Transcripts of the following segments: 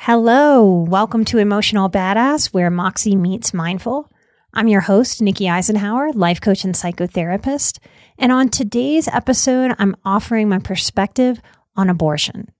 Hello, welcome to Emotional Badass, where Moxie meets mindful. I'm your host, Nikki Eisenhower, life coach and psychotherapist. And on today's episode, I'm offering my perspective on abortion.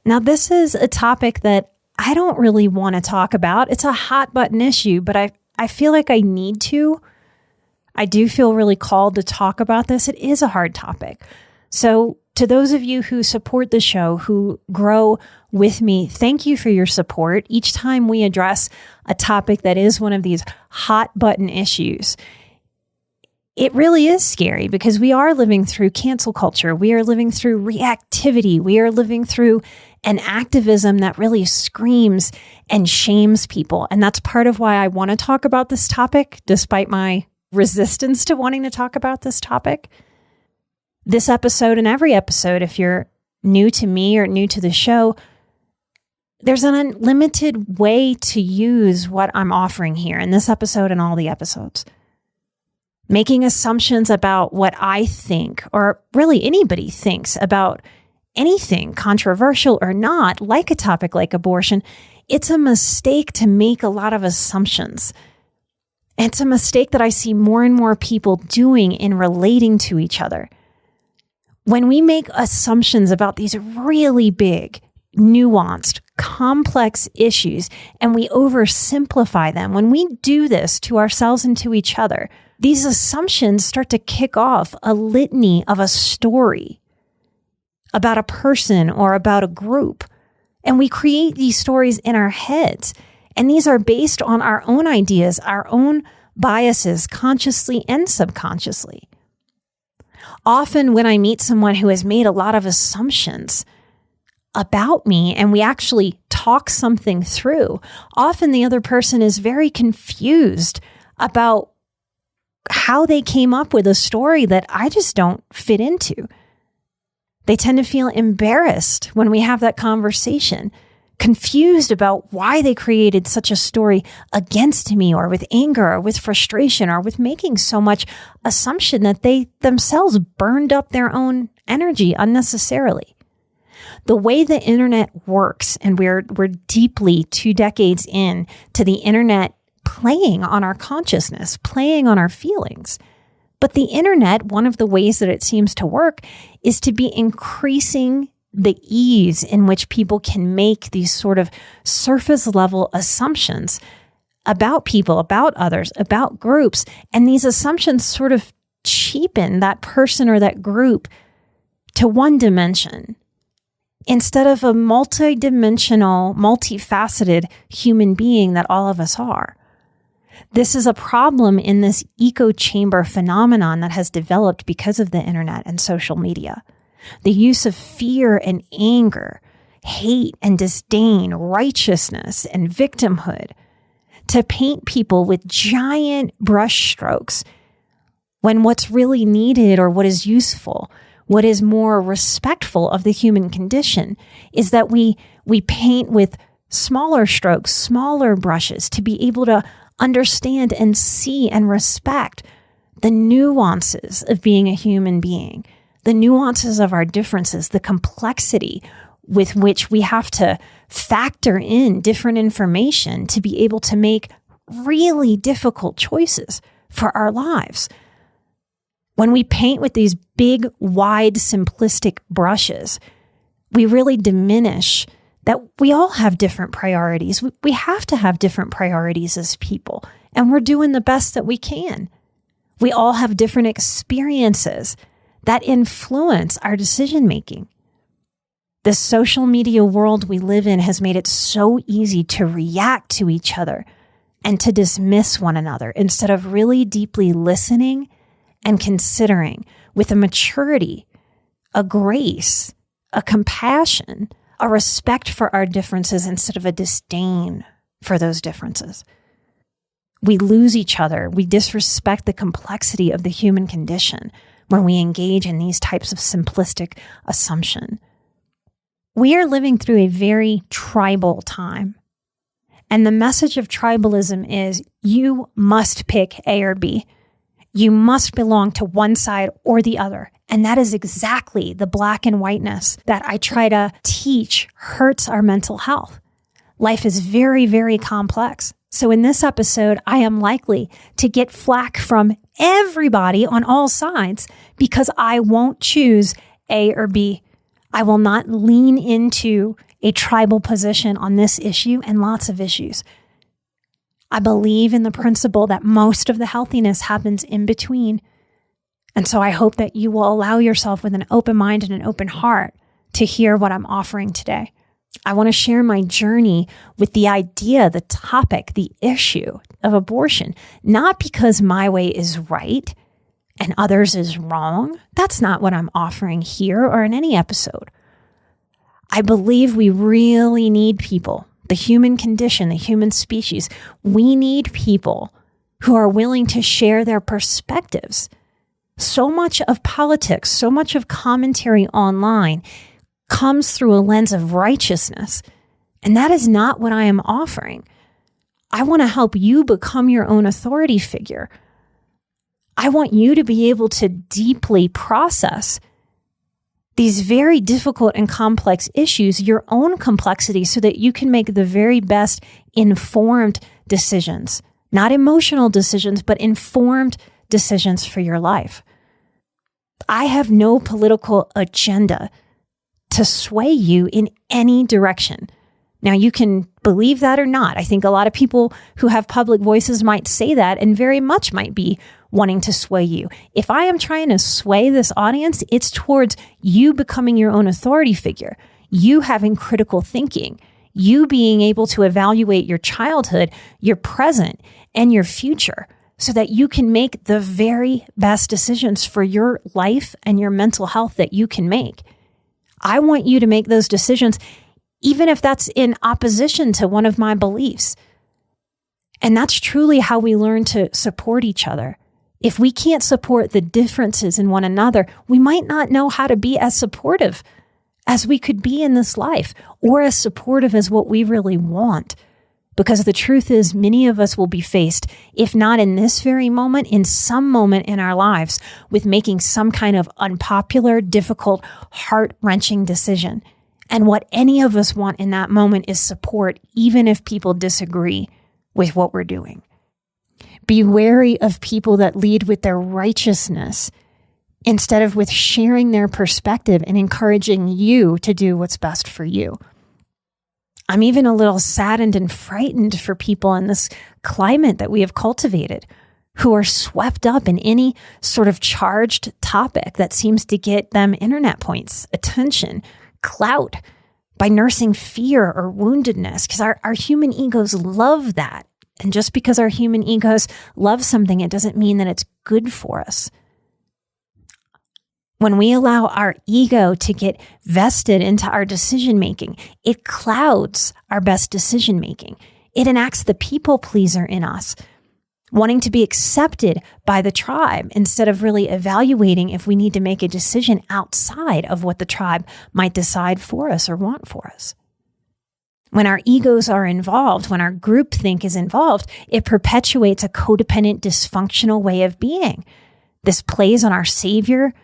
Now, this is a topic that I don't really want to talk about. It's a hot button issue, but I feel like I need to. I do feel really called to talk about this. It is a hard topic. So to those of you who support the show, who grow with me, thank you for your support. Each time we address a topic that is one of these hot button issues, it really is scary because we are living through cancel culture. We are living through reactivity. We are living through an activism that really screams and shames people. And that's part of why I want to talk about this topic, despite my resistance to wanting to talk about this topic. This episode and every episode, if you're new to me or new to the show, there's an unlimited way to use what I'm offering here in this episode and all the episodes. Making assumptions about what I think, or really anybody thinks about anything, controversial or not, like a topic like abortion, it's a mistake to make a lot of assumptions. It's a mistake that I see more and more people doing in relating to each other. When we make assumptions about these really big, nuanced, complex issues, and we oversimplify them, when we do this to ourselves and to each other, these assumptions start to kick off a litany of a story about a person or about a group. And we create these stories in our heads. And these are based on our own ideas, our own biases, consciously and subconsciously. Often when I meet someone who has made a lot of assumptions about me and we actually talk something through, often the other person is very confused about how they came up with a story that I just don't fit into. They tend to feel embarrassed when we have that conversation, confused about why they created such a story against me, or with anger, or with frustration, or with making so much assumption that they themselves burned up their own energy unnecessarily. The way the internet works, and we're deeply 2 decades in to the internet playing on our consciousness, playing on our feelings. But the internet, one of the ways that it seems to work is to be increasing the ease in which people can make these sort of surface level assumptions about people, about others, about groups. And these assumptions sort of cheapen that person or that group to one dimension instead of a multidimensional, multifaceted human being that all of us are. This is a problem in this echo chamber phenomenon that has developed because of the internet and social media. The use of fear and anger, hate and disdain, righteousness and victimhood to paint people with giant brush strokes when what's really needed, or what is useful, what is more respectful of the human condition, is that we paint with smaller strokes, smaller brushes, to be able to understand and see and respect the nuances of being a human being, the nuances of our differences, the complexity with which we have to factor in different information to be able to make really difficult choices for our lives. When we paint with these big, wide, simplistic brushes, we really diminish that we all have different priorities. We have to have different priorities as people, and we're doing the best that we can. We all have different experiences that influence our decision-making. The social media world we live in has made it so easy to react to each other and to dismiss one another instead of really deeply listening and considering with a maturity, a grace, a compassion, a respect for our differences instead of a disdain for those differences. We lose each other. We disrespect the complexity of the human condition when we engage in these types of simplistic assumption. We are living through a very tribal time. And the message of tribalism is you must pick A or B. You must belong to one side or the other. And that is exactly the black and whiteness that I try to teach hurts our mental health. Life is very, very complex. So in this episode, I am likely to get flack from everybody on all sides because I won't choose A or B. I will not lean into a tribal position on this issue and lots of issues. I believe in the principle that most of the healthiness happens in between. And so I hope that you will allow yourself with an open mind and an open heart to hear what I'm offering today. I want to share my journey with the idea, the topic, the issue of abortion, not because my way is right and others is wrong. That's not what I'm offering here or in any episode. I believe we really need people, the human condition, the human species. We need people who are willing to share their perspectives. So much of politics, so much of commentary online comes through a lens of righteousness. And that is not what I am offering. I want to help you become your own authority figure. I want you to be able to deeply process these very difficult and complex issues, your own complexity, so that you can make the very best informed decisions, not emotional decisions, but informed decisions for your life. I have no political agenda to sway you in any direction. Now, you can believe that or not. I think a lot of people who have public voices might say that and very much might be wanting to sway you. If I am trying to sway this audience, it's towards you becoming your own authority figure, you having critical thinking, you being able to evaluate your childhood, your present, and your future so that you can make the very best decisions for your life and your mental health that you can make. I want you to make those decisions, even if that's in opposition to one of my beliefs. And that's truly how we learn to support each other. If we can't support the differences in one another, we might not know how to be as supportive as we could be in this life, or as supportive as what we really want. Because the truth is, many of us will be faced, if not in this very moment, in some moment in our lives, with making some kind of unpopular, difficult, heart-wrenching decision. And what any of us want in that moment is support, even if people disagree with what we're doing. Be wary of people that lead with their righteousness instead of with sharing their perspective and encouraging you to do what's best for you. I'm even a little saddened and frightened for people in this climate that we have cultivated who are swept up in any sort of charged topic that seems to get them internet points, attention, clout, by nursing fear or woundedness, because our human egos love that. And just because our human egos love something, it doesn't mean that it's good for us. When we allow our ego to get vested into our decision-making, it clouds our best decision-making. It enacts the people pleaser in us, wanting to be accepted by the tribe instead of really evaluating if we need to make a decision outside of what the tribe might decide for us or want for us. When our egos are involved, when our groupthink is involved, it perpetuates a codependent, dysfunctional way of being. This plays on our savior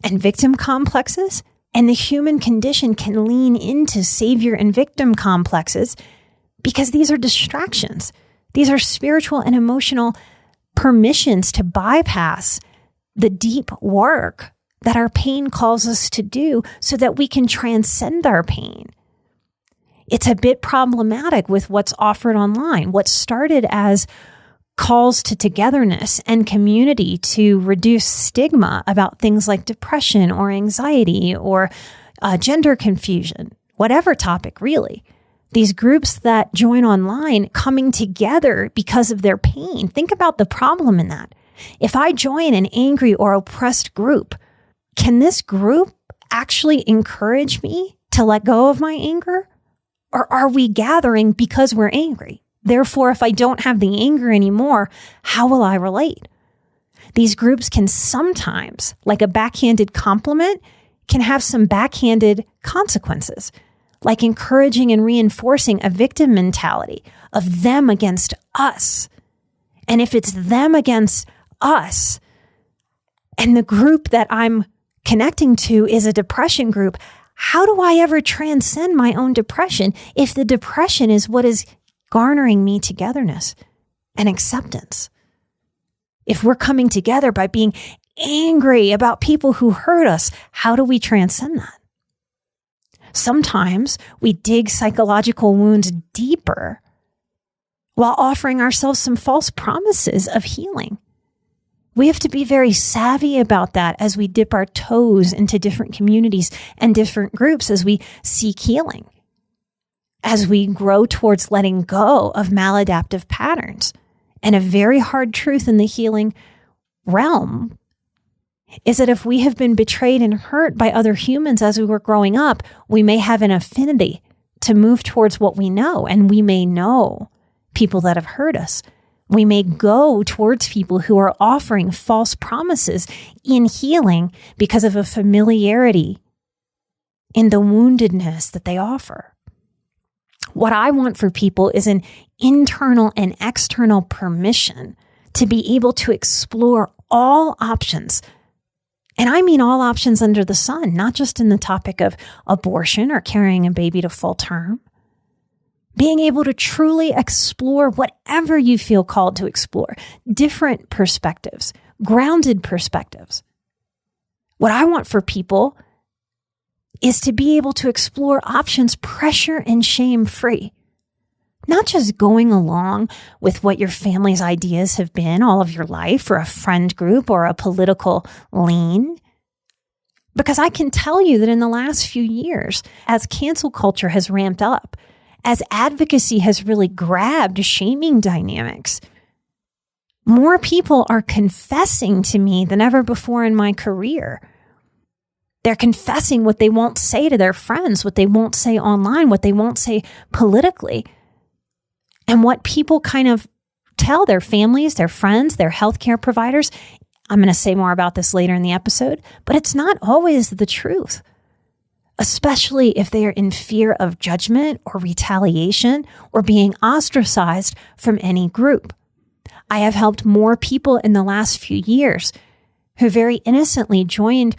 and victim complexes, and the human condition can lean into savior and victim complexes because these are distractions. These are spiritual and emotional permissions to bypass the deep work that our pain calls us to do so that we can transcend our pain. It's a bit problematic with what's offered online. What started as calls to togetherness and community to reduce stigma about things like depression or anxiety or gender confusion, whatever topic really. These groups that join online coming together because of their pain. Think about the problem in that. If I join an angry or oppressed group, can this group actually encourage me to let go of my anger? Or are we gathering because we're angry? Therefore, if I don't have the anger anymore, how will I relate? These groups can sometimes, like a backhanded compliment, can have some backhanded consequences, like encouraging and reinforcing a victim mentality of them against us. And if it's them against us, and the group that I'm connecting to is a depression group, how do I ever transcend my own depression if the depression is what is garnering me togetherness and acceptance? If we're coming together by being angry about people who hurt us, how do we transcend that? Sometimes we dig psychological wounds deeper while offering ourselves some false promises of healing. We have to be very savvy about that as we dip our toes into different communities and different groups as we seek healing, as we grow towards letting go of maladaptive patterns. And a very hard truth in the healing realm is that if we have been betrayed and hurt by other humans as we were growing up, we may have an affinity to move towards what we know, and we may know people that have hurt us. We may go towards people who are offering false promises in healing because of a familiarity in the woundedness that they offer. What I want for people is an internal and external permission to be able to explore all options. And I mean all options under the sun, not just in the topic of abortion or carrying a baby to full term. Being able to truly explore whatever you feel called to explore, different perspectives, grounded perspectives. What I want for people is to be able to explore options pressure and shame free. Not just going along with what your family's ideas have been all of your life, or a friend group, or a political lean. Because I can tell you that in the last few years, as cancel culture has ramped up, as advocacy has really grabbed shaming dynamics, more people are confessing to me than ever before in my career. They're confessing what they won't say to their friends, what they won't say online, what they won't say politically. And what people kind of tell their families, their friends, their healthcare providers. I'm going to say more about this later in the episode, but it's not always the truth, especially if they are in fear of judgment or retaliation or being ostracized from any group. I have helped more people in the last few years who very innocently joined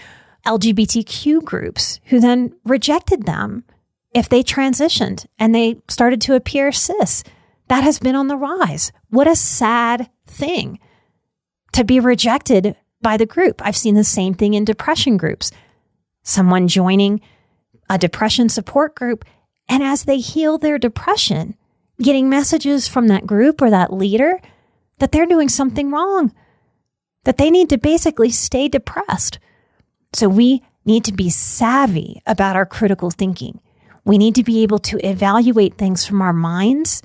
LGBTQ groups who then rejected them if they transitioned and they started to appear cis. That has been on the rise. What a sad thing to be rejected by the group. I've seen the same thing in depression groups. Someone joining a depression support group, and as they heal their depression, getting messages from that group or that leader that they're doing something wrong, that they need to basically stay depressed. So we need to be savvy about our critical thinking. We need to be able to evaluate things from our minds,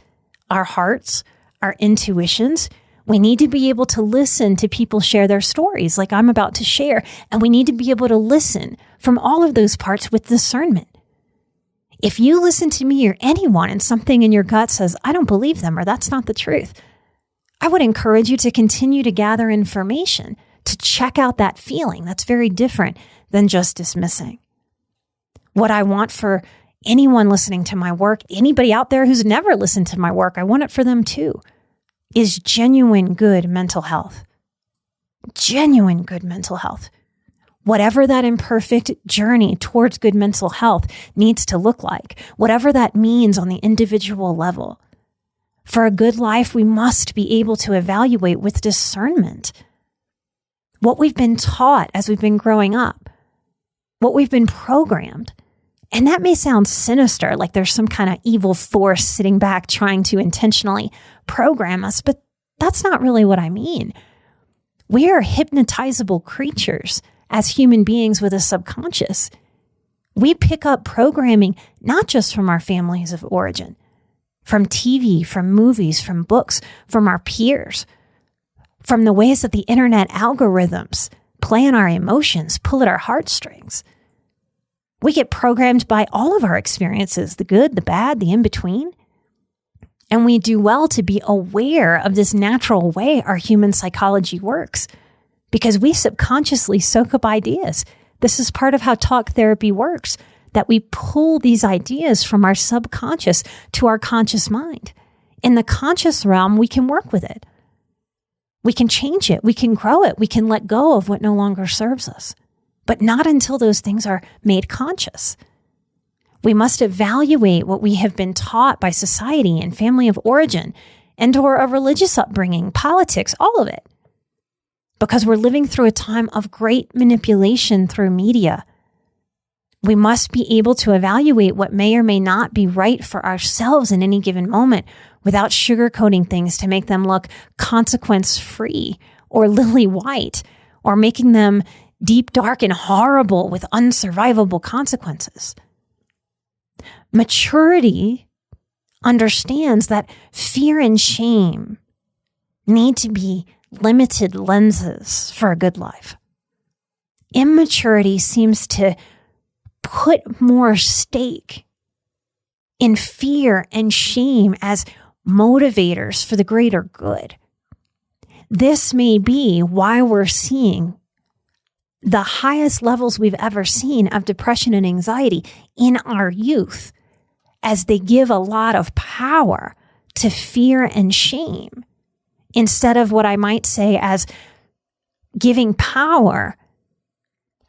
our hearts, our intuitions. We need to be able to listen to people share their stories like I'm about to share. And we need to be able to listen from all of those parts with discernment. If you listen to me or anyone and something in your gut says, I don't believe them, or that's not the truth, I would encourage you to continue to gather information, to check out that feeling. That's very different than just dismissing. What I want for anyone listening to my work, anybody out there who's never listened to my work, I want it for them too, is genuine good mental health. Genuine good mental health. Whatever that imperfect journey towards good mental health needs to look like, whatever that means on the individual level. For a good life, we must be able to evaluate with discernment what we've been taught as we've been growing up, what we've been programmed. And that may sound sinister, like there's some kind of evil force sitting back trying to intentionally program us, but that's not really what I mean. We are hypnotizable creatures as human beings with a subconscious. We pick up programming not just from our families of origin, from TV, from movies, from books, from our peers, from the ways that the internet algorithms play on our emotions, pull at our heartstrings. We get programmed by all of our experiences, the good, the bad, the in-between. And we do well to be aware of this natural way our human psychology works. because we subconsciously soak up ideas. This is part of how talk therapy works, that we pull these ideas from our subconscious to our conscious mind. In the conscious realm, we can work with it. We can change it. We can grow it. We can let go of what no longer serves us, but not until those things are made conscious. We must evaluate what we have been taught by society and family of origin and or a religious upbringing, politics, all of it. Because we're living through a time of great manipulation through media. We must be able to evaluate what may or may not be right for ourselves in any given moment without sugarcoating things to make them look consequence-free or lily white or making them deep, dark, and horrible with unsurvivable consequences. Maturity understands that fear and shame need to be limited lenses for a good life. Immaturity seems to put more stake in fear and shame as motivators for the greater good. This may be why we're seeing the highest levels we've ever seen of depression and anxiety in our youth, as they give a lot of power to fear and shame, instead of what I might say as giving power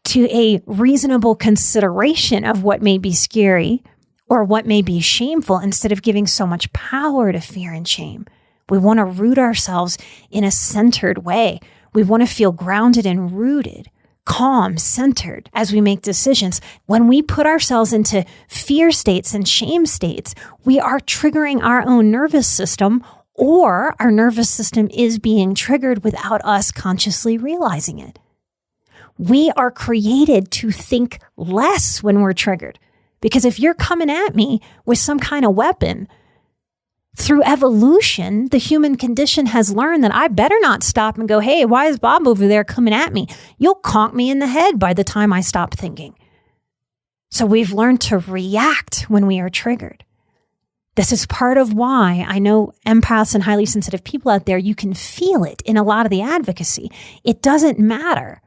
to a reasonable consideration of what may be scary or what may be shameful, instead of giving so much power to fear and shame. We want to root ourselves in a centered way. We want to feel grounded and rooted, calm, centered as we make decisions. When we put ourselves into fear states and shame states, we are triggering our own nervous system, or our nervous system is being triggered without us consciously realizing it. We are created to think less when we're triggered. Because if you're coming at me with some kind of weapon, through evolution, the human condition has learned that I better not stop and go, hey, why is Bob over there coming at me? You'll conk me in the head by the time I stop thinking. So we've learned to react when we are triggered. This is part of why I know empaths and highly sensitive people out there, you can feel it in a lot of the advocacy. It doesn't matter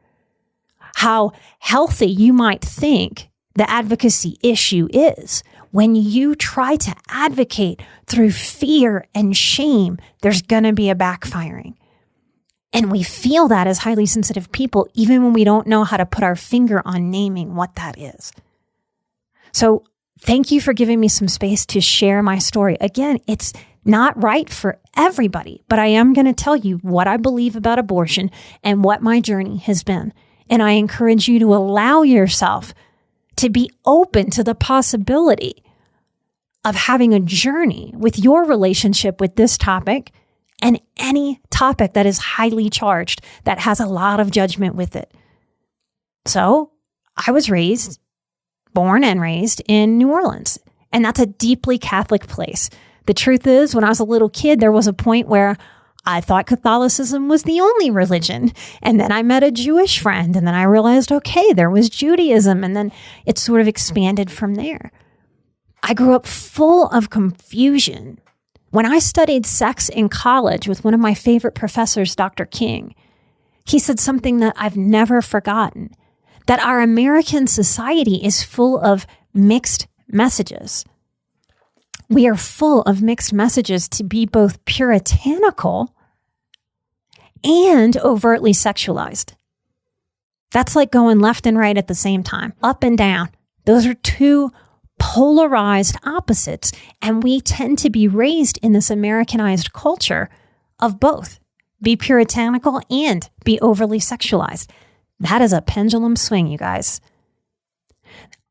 how healthy you might think the advocacy issue is. When you try to advocate through fear and shame, there's going to be a backfiring. And we feel that as highly sensitive people, even when we don't know how to put our finger on naming what that is. So thank you for giving me some space to share my story. Again, it's not right for everybody, but I am going to tell you what I believe about abortion and what my journey has been. And I encourage you to allow yourself to be open to the possibility of having a journey with your relationship with this topic and any topic that is highly charged, that has a lot of judgment with it. So I was born and raised in New Orleans, and that's a deeply Catholic place. The truth is, when I was a little kid, there was a point where I thought Catholicism was the only religion. And then I met a Jewish friend, and then I realized, okay, there was Judaism. And then it sort of expanded from there. I grew up full of confusion. When I studied sex in college with one of my favorite professors, Dr. King, he said something that I've never forgotten, that our American society is full of mixed messages. We are full of mixed messages to be both puritanical and overtly sexualized. That's like going left and right at the same time, up and down. Those are two polarized opposites, and we tend to be raised in this Americanized culture of both. Be puritanical and be overly sexualized. That is a pendulum swing, you guys.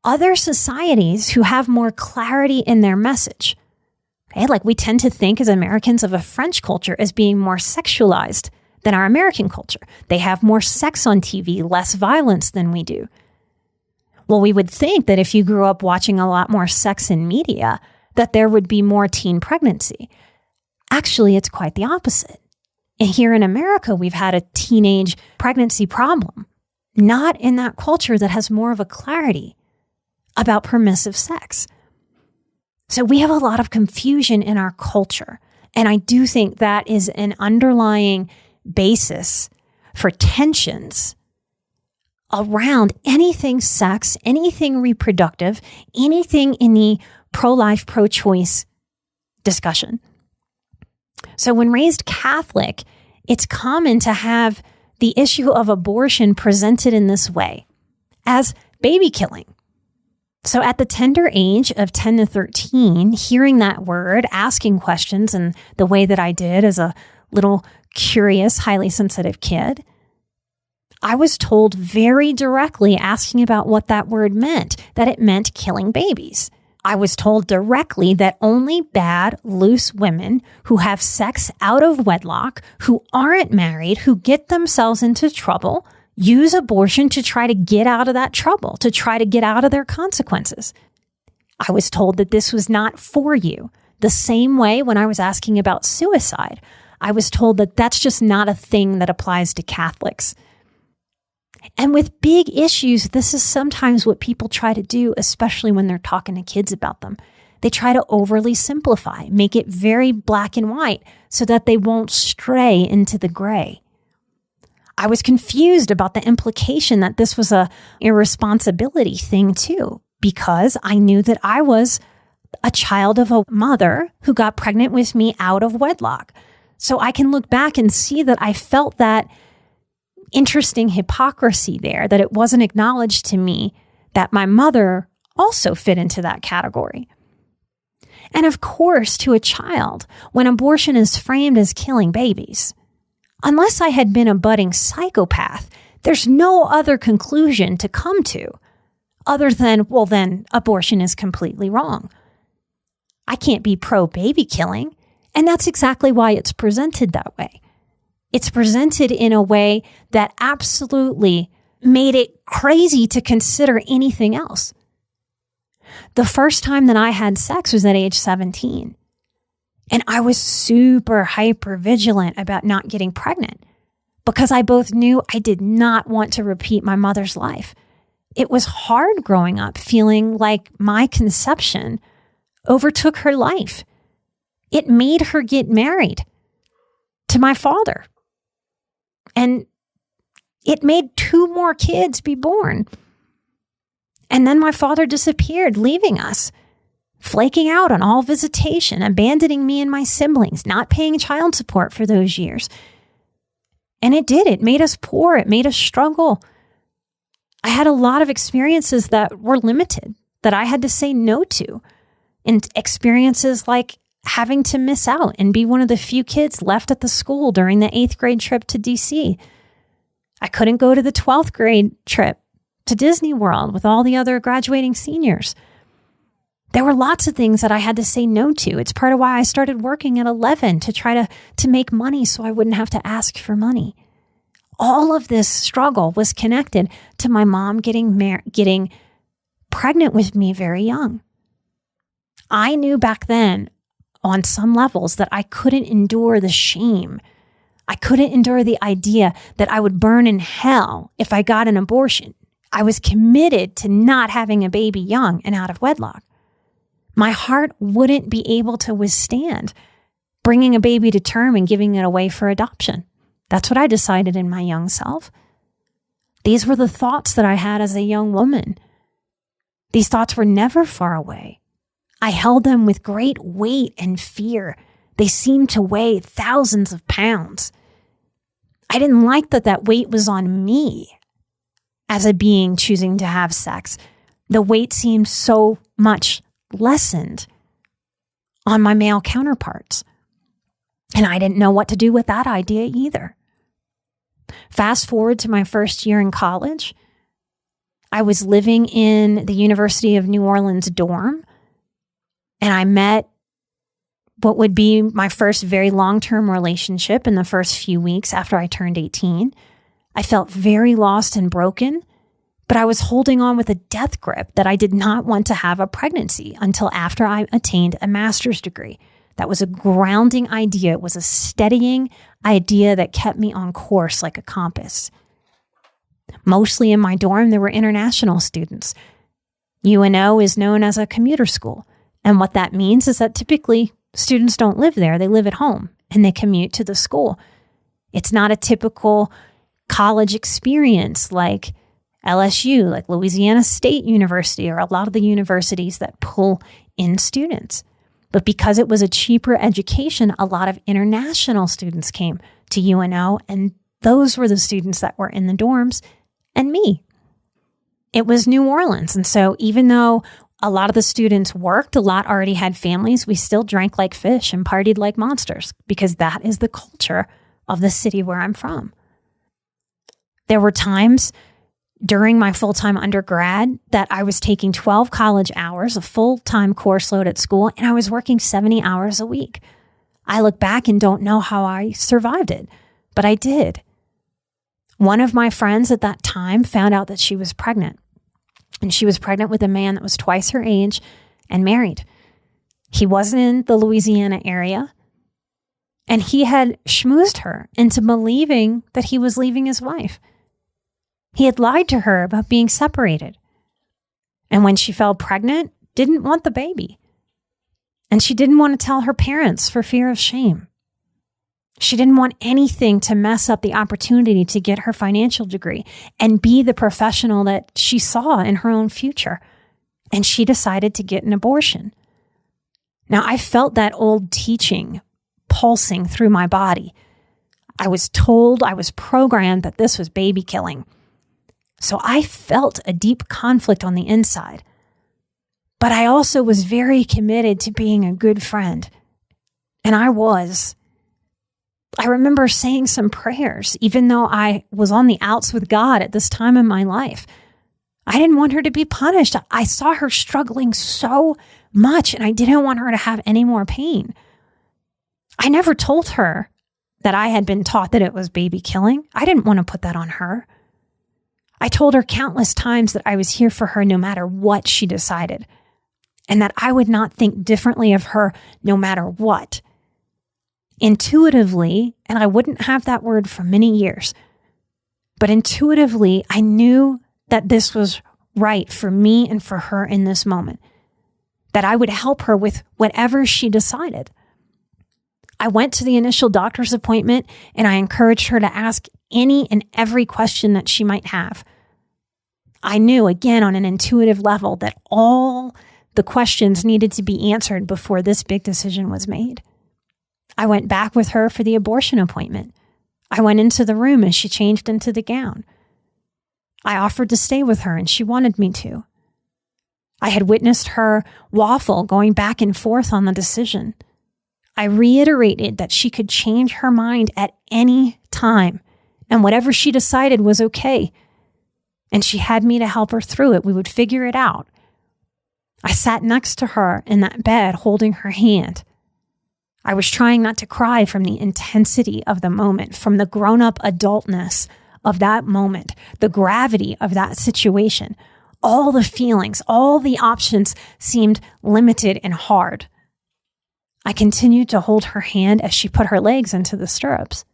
Other societies who have more clarity in their message, okay, like we tend to think as Americans of a French culture as being more sexualized than our American culture. They have more sex on TV, less violence than we do. Well, we would think that if you grew up watching a lot more sex in media, that there would be more teen pregnancy. Actually, it's quite the opposite. And here in America, we've had a teenage pregnancy problem, not in that culture that has more of a clarity about permissive sex. So we have a lot of confusion in our culture. And I do think that is an underlying basis for tensions around anything sex, anything reproductive, anything in the pro-life, pro-choice discussion. So when raised Catholic, it's common to have the issue of abortion presented in this way, as baby killing. So at the tender age of 10 to 13, hearing that word, asking questions in the way that I did as a little curious, highly sensitive kid, I was told very directly, asking about what that word meant, that it meant killing babies. I was told directly that only bad, loose women who have sex out of wedlock, who aren't married, who get themselves into trouble, use abortion to try to get out of that trouble, to try to get out of their consequences. I was told that this was not for you. The same way when I was asking about suicide, I was told that that's just not a thing that applies to Catholics. And with big issues, this is sometimes what people try to do, especially when they're talking to kids about them. They try to overly simplify, make it very black and white so that they won't stray into the gray. I was confused about the implication that this was a irresponsibility thing too, because I knew that I was a child of a mother who got pregnant with me out of wedlock. So I can look back and see that I felt that interesting hypocrisy there, that it wasn't acknowledged to me that my mother also fit into that category. And of course, to a child, when abortion is framed as killing babies, unless I had been a budding psychopath, there's no other conclusion to come to other than, well, then abortion is completely wrong. I can't be pro-baby killing, and that's exactly why it's presented that way. It's presented in a way that absolutely made it crazy to consider anything else. The first time that I had sex was at age 17. And I was super hyper vigilant about not getting pregnant because I both knew I did not want to repeat my mother's life. It was hard growing up feeling like my conception overtook her life. It made her get married to my father. And it made 2 more kids be born. And then my father disappeared, leaving us, flaking out on all visitation, abandoning me and my siblings, not paying child support for those years. And it did. It made us poor. It made us struggle. I had a lot of experiences that were limited, that I had to say no to. And experiences like having to miss out and be one of the few kids left at the school during the 8th grade trip to DC. I couldn't go to the 12th grade trip to Disney World with all the other graduating seniors. There were lots of things that I had to say no to. It's part of why I started working at 11 to try to make money so I wouldn't have to ask for money. All of this struggle was connected to my mom getting pregnant with me very young. I knew back then on some levels that I couldn't endure the shame. I couldn't endure the idea that I would burn in hell if I got an abortion. I was committed to not having a baby young and out of wedlock. My heart wouldn't be able to withstand bringing a baby to term and giving it away for adoption. That's what I decided in my young self. These were the thoughts that I had as a young woman. These thoughts were never far away. I held them with great weight and fear. They seemed to weigh thousands of pounds. I didn't like that weight was on me as a being choosing to have sex. The weight seemed so much lessened on my male counterparts. And I didn't know what to do with that idea either. Fast forward to my first year in college. I was living in the University of New Orleans dorm. And I met what would be my first very long-term relationship in the first few weeks after I turned 18. I felt very lost and broken, but I was holding on with a death grip that I did not want to have a pregnancy until after I attained a master's degree. That was a grounding idea. It was a steadying idea that kept me on course like a compass. Mostly in my dorm, there were international students. UNO is known as a commuter school. And what that means is that typically students don't live there. They live at home and they commute to the school. It's not a typical college experience like LSU, like Louisiana State University, or a lot of the universities that pull in students. But because it was a cheaper education, a lot of international students came to UNO, and those were the students that were in the dorms, and me. It was New Orleans. And so even though a lot of the students worked, a lot already had families, we still drank like fish and partied like monsters because that is the culture of the city where I'm from. There were times during my full-time undergrad that I was taking 12 college hours, a full-time course load at school, and I was working 70 hours a week. I look back and don't know how I survived it, but I did. One of my friends at that time found out that she was pregnant, and she was pregnant with a man that was twice her age and married. He wasn't in the Louisiana area, and he had schmoozed her into believing that he was leaving his wife. He had lied to her about being separated. And when she fell pregnant, didn't want the baby. And she didn't want to tell her parents for fear of shame. She didn't want anything to mess up the opportunity to get her financial degree and be the professional that she saw in her own future. And she decided to get an abortion. Now, I felt that old teaching pulsing through my body. I was told, I was programmed that this was baby killing. So I felt a deep conflict on the inside. But I also was very committed to being a good friend. And I was. I remember saying some prayers, even though I was on the outs with God at this time in my life. I didn't want her to be punished. I saw her struggling so much, and I didn't want her to have any more pain. I never told her that I had been taught that it was baby killing. I didn't want to put that on her. I told her countless times that I was here for her no matter what she decided, and that I would not think differently of her no matter what. Intuitively, and I wouldn't have that word for many years, but intuitively, I knew that this was right for me and for her in this moment, that I would help her with whatever she decided. I went to the initial doctor's appointment and I encouraged her to ask any and every question that she might have. I knew, again, on an intuitive level, that all the questions needed to be answered before this big decision was made. I went back with her for the abortion appointment. I went into the room as she changed into the gown. I offered to stay with her and she wanted me to. I had witnessed her waffle going back and forth on the decision. I reiterated that she could change her mind at any time, and whatever she decided was okay. And she had me to help her through it. We would figure it out. I sat next to her in that bed holding her hand. I was trying not to cry from the intensity of the moment, from the grown-up adultness of that moment, the gravity of that situation. All the feelings, all the options seemed limited and hard. I continued to hold her hand as she put her legs into the stirrups.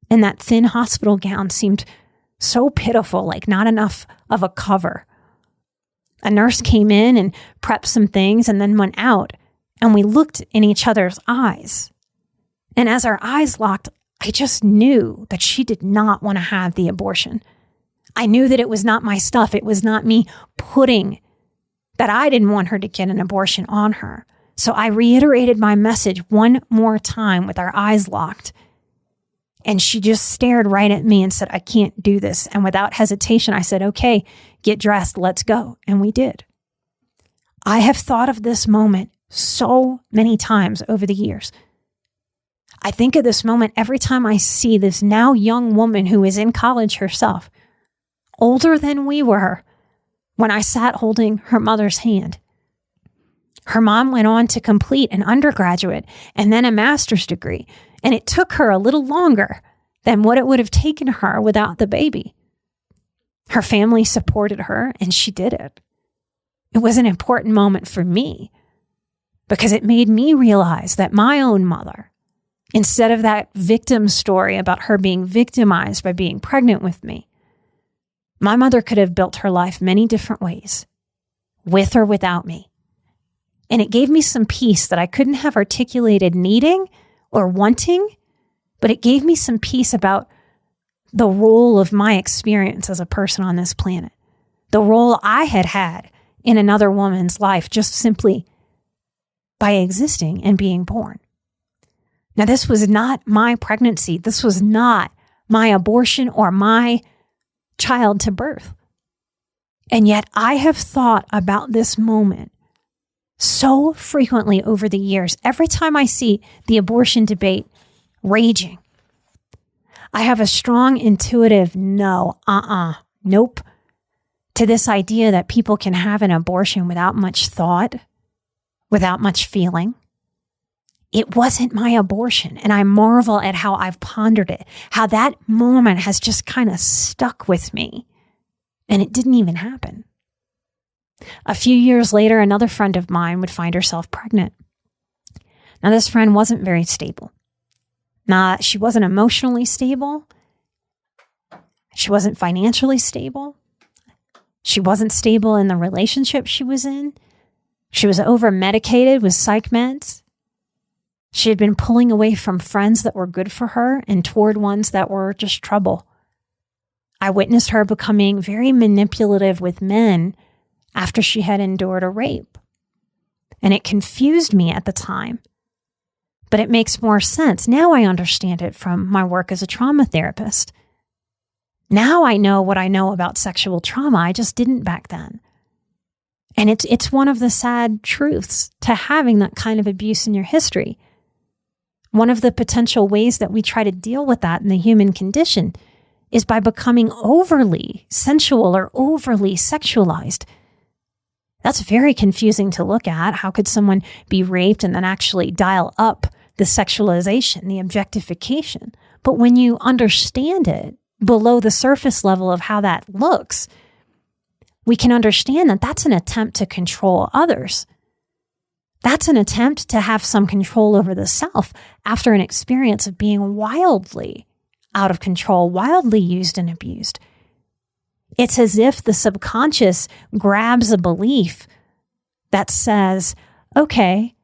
And that thin hospital gown seemed so pitiful, like not enough of a cover. A nurse came in and prepped some things and then went out, and we looked in each other's eyes. And as our eyes locked, I just knew that she did not want to have the abortion. I knew that it was not my stuff. It was not me putting that I didn't want her to get an abortion on her. So I reiterated my message one more time with our eyes locked. And she just stared right at me and said, "I can't do this." And without hesitation, I said, "Okay, get dressed, let's go." And we did. I have thought of this moment so many times over the years. I think of this moment every time I see this now young woman who is in college herself, older than we were, when I sat holding her mother's hand. Her mom went on to complete an undergraduate and then a master's degree, and it took her a little longer than what it would have taken her without the baby. Her family supported her, and she did it. It was an important moment for me because it made me realize that my own mother, instead of that victim story about her being victimized by being pregnant with me, my mother could have built her life many different ways, with or without me. And it gave me some peace that I couldn't have articulated needing or wanting, but it gave me some peace about the role of my experience as a person on this planet, the role I had had in another woman's life just simply by existing and being born. Now, this was not my pregnancy. This was not my abortion or my child to birth. And yet I have thought about this moment so frequently over the years. Every time I see the abortion debate raging, I have a strong intuitive nope to this idea that people can have an abortion without much thought, without much feeling. It wasn't my abortion, and I marvel at how I've pondered it, how that moment has just kind of stuck with me, and it didn't even happen. A few years later, another friend of mine would find herself pregnant. Now, this friend wasn't very stable. She wasn't emotionally stable. She wasn't financially stable. She wasn't stable in the relationship she was in. She was over-medicated with psych meds. She had been pulling away from friends that were good for her and toward ones that were just trouble. I witnessed her becoming very manipulative with men after she had endured a rape. And it confused me at the time. But it makes more sense. Now I understand it from my work as a trauma therapist. Now I know what I know about sexual trauma. I just didn't back then. And it's one of the sad truths to having that kind of abuse in your history. One of the potential ways that we try to deal with that in the human condition is by becoming overly sensual or overly sexualized. That's very confusing to look at. How could someone be raped and then actually dial up the sexualization, the objectification? But when you understand it below the surface level of how that looks, we can understand that that's an attempt to control others. That's an attempt to have some control over the self after an experience of being wildly out of control, wildly used and abused. It's as if the subconscious grabs a belief that says, okay,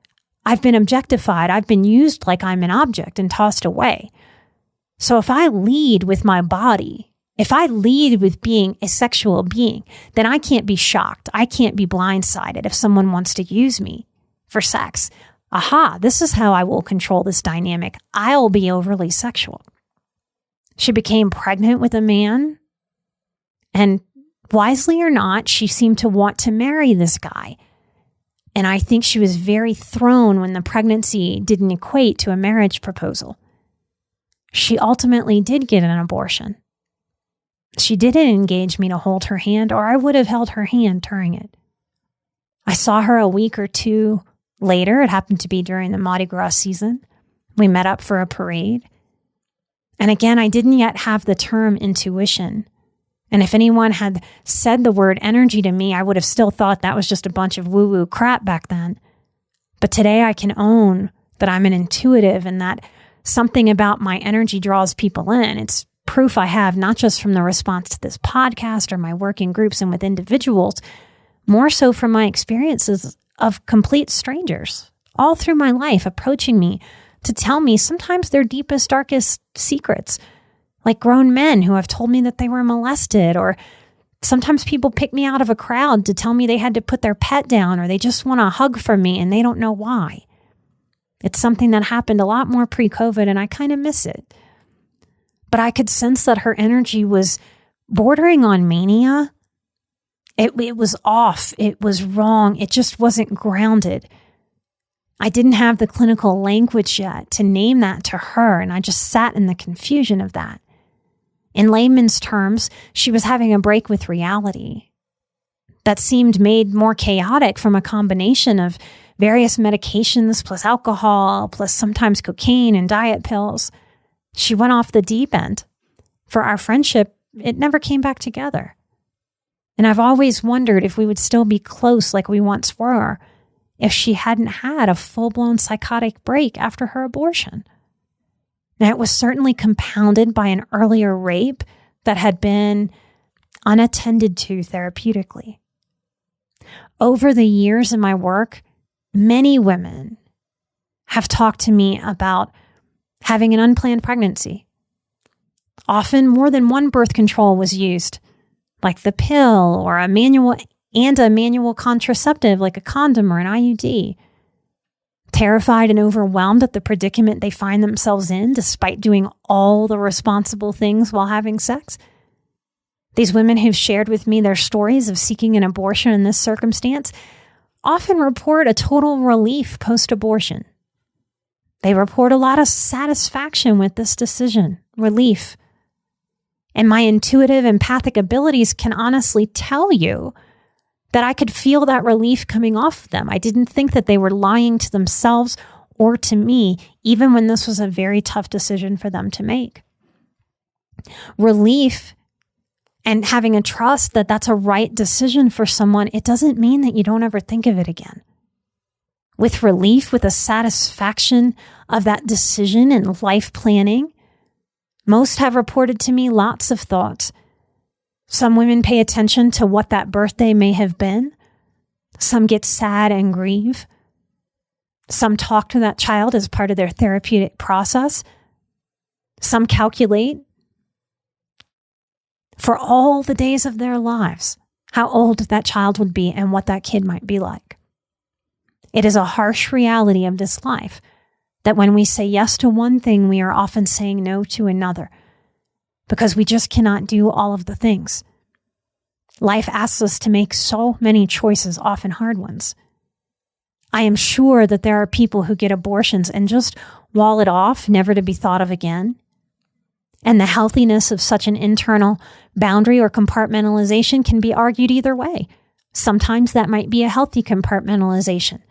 I've been objectified. I've been used like I'm an object and tossed away. So if I lead with my body, if I lead with being a sexual being, then I can't be shocked. I can't be blindsided if someone wants to use me for sex. Aha, this is how I will control this dynamic. I'll be overly sexual. She became pregnant with a man, and wisely or not, she seemed to want to marry this guy. And I think she was very thrown when the pregnancy didn't equate to a marriage proposal. She ultimately did get an abortion. She didn't engage me to hold her hand, or I would have held her hand during it. I saw her a week or two later. It happened to be during the Mardi Gras season. We met up for a parade. And again, I didn't yet have the term intuition. And if anyone had said the word energy to me, I would have still thought that was just a bunch of woo-woo crap back then. But today I can own that I'm an intuitive and that something about my energy draws people in. It's proof I have, not just from the response to this podcast or my work in groups and with individuals, more so from my experiences of complete strangers all through my life approaching me to tell me sometimes their deepest, darkest secrets, like grown men who have told me that they were molested, or sometimes people pick me out of a crowd to tell me they had to put their pet down or they just want a hug from me and they don't know why. It's something that happened a lot more pre-COVID and I kind of miss it. But I could sense that her energy was bordering on mania. It was off. It was wrong. It just wasn't grounded. I didn't have the clinical language yet to name that to her, and I just sat in the confusion of that. In layman's terms, she was having a break with reality that seemed made more chaotic from a combination of various medications plus alcohol plus sometimes cocaine and diet pills. She went off the deep end. For our friendship, it never came back together. And I've always wondered if we would still be close like we once were if she hadn't had a full-blown psychotic break after her abortion. Now, it was certainly compounded by an earlier rape that had been unattended to therapeutically. Over the years in my work, many women have talked to me about having an unplanned pregnancy. Often more than one birth control was used, like the pill or a manual contraceptive like a condom or an IUD. Terrified and overwhelmed at the predicament they find themselves in despite doing all the responsible things while having sex. These women who've shared with me their stories of seeking an abortion in this circumstance often report a total relief post-abortion. They report a lot of satisfaction with this decision, relief. And my intuitive, empathic abilities can honestly tell you that I could feel that relief coming off them. I didn't think that they were lying to themselves or to me, even when this was a very tough decision for them to make. Relief and having a trust that that's a right decision for someone, it doesn't mean that you don't ever think of it again. With relief, with a satisfaction of that decision and life planning, most have reported to me lots of thoughts. Some women pay attention to what that birthday may have been. Some get sad and grieve. Some talk to that child as part of their therapeutic process. Some calculate for all the days of their lives how old that child would be and what that kid might be like. It is a harsh reality of this life that when we say yes to one thing, we are often saying no to another, because we just cannot do all of the things. Life asks us to make so many choices, often hard ones. I am sure that there are people who get abortions and just wall it off, never to be thought of again. And the healthiness of such an internal boundary or compartmentalization can be argued either way. Sometimes that might be a healthy compartmentalization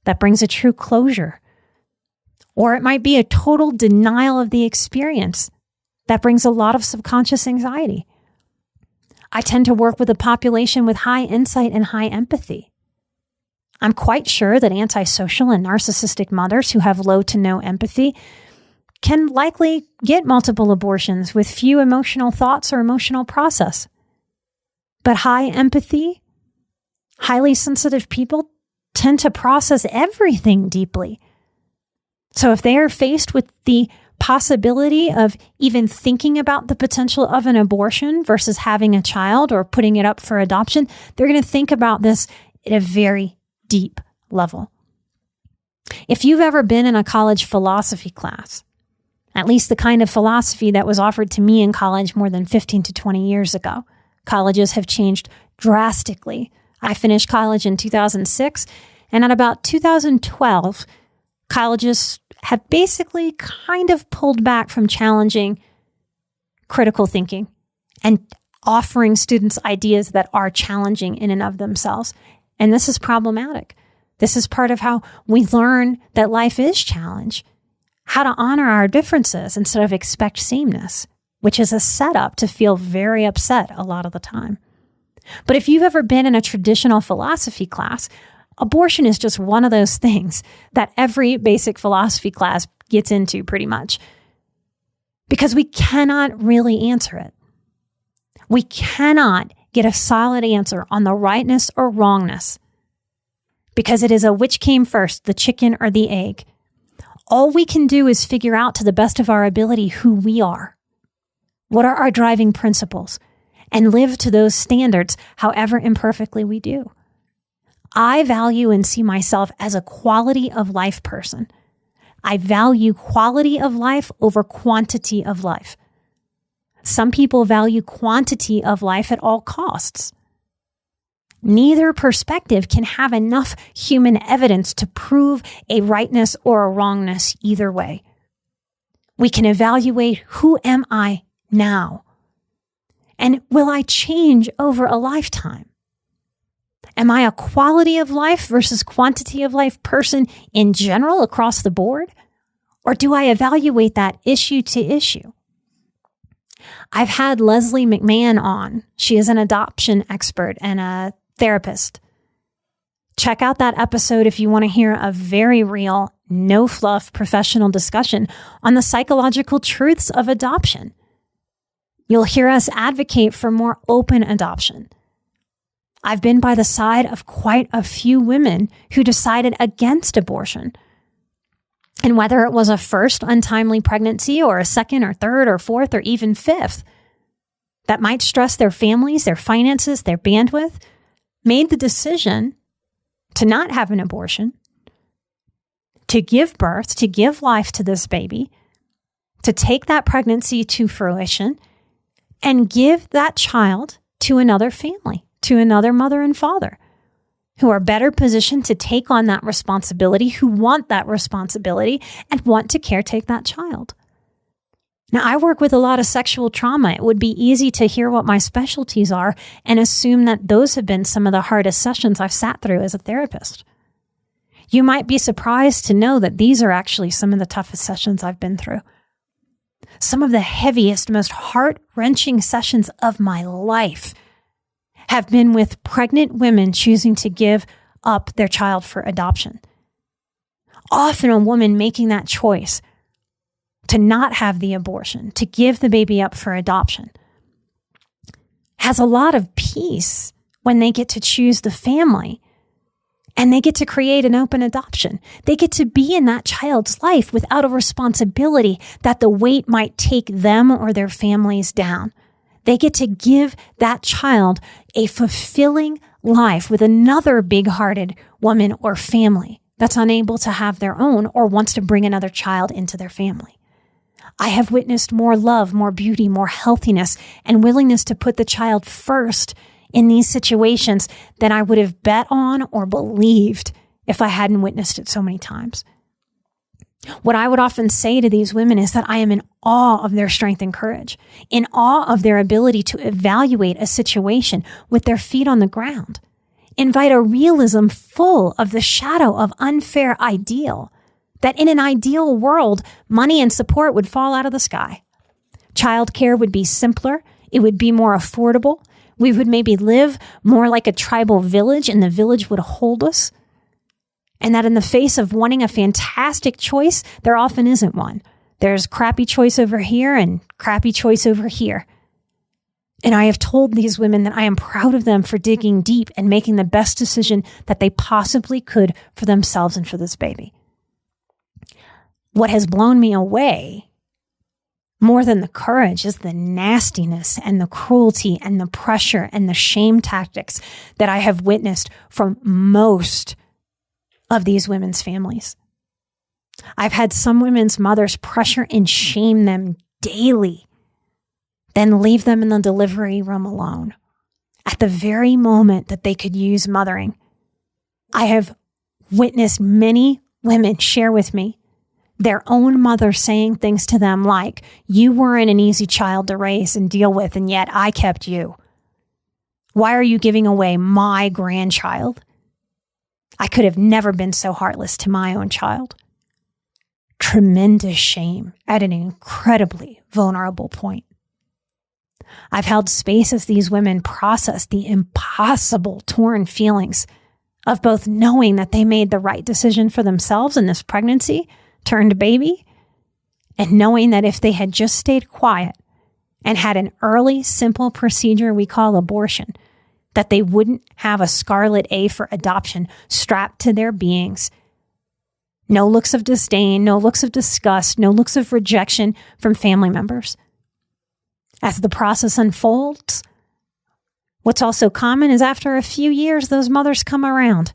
that brings a true closure. Or it might be a total denial of the experience that brings a lot of subconscious anxiety. I tend to work with a population with high insight and high empathy. I'm quite sure that antisocial and narcissistic mothers who have low to no empathy can likely get multiple abortions with few emotional thoughts or emotional process. But high empathy, highly sensitive people tend to process everything deeply. So if they are faced with the possibility of even thinking about the potential of an abortion versus having a child or putting it up for adoption, they're going to think about this at a very deep level. If you've ever been in a college philosophy class, at least the kind of philosophy that was offered to me in college more than 15 to 20 years ago, colleges have changed drastically. I finished college in 2006, and at about 2012, colleges have basically kind of pulled back from challenging critical thinking and offering students ideas that are challenging in and of themselves. And this is problematic. This is part of how we learn that life is challenge, how to honor our differences instead of expect sameness, which is a setup to feel very upset a lot of the time. But if you've ever been in a traditional philosophy class, abortion is just one of those things that every basic philosophy class gets into pretty much, because we cannot really answer it. We cannot get a solid answer on the rightness or wrongness, because it is a which came first, the chicken or the egg. All we can do is figure out to the best of our ability who we are, what are our driving principles, and live to those standards however imperfectly we do. I value and see myself as a quality of life person. I value quality of life over quantity of life. Some people value quantity of life at all costs. Neither perspective can have enough human evidence to prove a rightness or a wrongness either way. We can evaluate, who am I now? And will I change over a lifetime? Am I a quality of life versus quantity of life person in general across the board? Or do I evaluate that issue to issue? I've had Leslie McMahon on. She is an adoption expert and a therapist. Check out that episode if you want to hear a very real, no fluff professional discussion on the psychological truths of adoption. You'll hear us advocate for more open adoption. I've been by the side of quite a few women who decided against abortion. And whether it was a first untimely pregnancy or a second or third or fourth or even fifth, that might stress their families, their finances, their bandwidth, made the decision to not have an abortion, to give birth, to give life to this baby, to take that pregnancy to fruition and give that child to another family, to another mother and father who are better positioned to take on that responsibility, who want that responsibility and want to caretake that child. Now, I work with a lot of sexual trauma. It would be easy to hear what my specialties are and assume that those have been some of the hardest sessions I've sat through as a therapist. You might be surprised to know that these are actually some of the toughest sessions I've been through. Some of the heaviest, most heart-wrenching sessions of my life have been with pregnant women choosing to give up their child for adoption. Often a woman making that choice to not have the abortion, to give the baby up for adoption, has a lot of peace when they get to choose the family and they get to create an open adoption. They get to be in that child's life without a responsibility that the weight might take them or their families down. They get to give that child a fulfilling life with another big-hearted woman or family that's unable to have their own or wants to bring another child into their family. I have witnessed more love, more beauty, more healthiness, and willingness to put the child first in these situations than I would have bet on or believed if I hadn't witnessed it so many times. What I would often say to these women is that I am in awe of their strength and courage, in awe of their ability to evaluate a situation with their feet on the ground, invite a realism full of the shadow of unfair ideal, that in an ideal world, money and support would fall out of the sky. Childcare would be simpler. It would be more affordable. We would maybe live more like a tribal village and the village would hold us. And that in the face of wanting a fantastic choice, there often isn't one. There's crappy choice over here and crappy choice over here. And I have told these women that I am proud of them for digging deep and making the best decision that they possibly could for themselves and for this baby. What has blown me away more than the courage is the nastiness and the cruelty and the pressure and the shame tactics that I have witnessed from most of these women's families. I've had some women's mothers pressure and shame them daily, then leave them in the delivery room alone at the very moment that they could use mothering. I have witnessed many women share with me their own mother saying things to them like, "You weren't an easy child to raise and deal with, and yet I kept you. Why are you giving away my grandchild? I could have never been so heartless to my own child." Tremendous shame at an incredibly vulnerable point. I've held space as these women process the impossible torn feelings of both knowing that they made the right decision for themselves in this pregnancy turned baby, and knowing that if they had just stayed quiet and had an early, simple procedure we call abortion, that they wouldn't have a scarlet A for adoption strapped to their beings. No looks of disdain, no looks of disgust, no looks of rejection from family members. As the process unfolds, what's also common is after a few years, those mothers come around.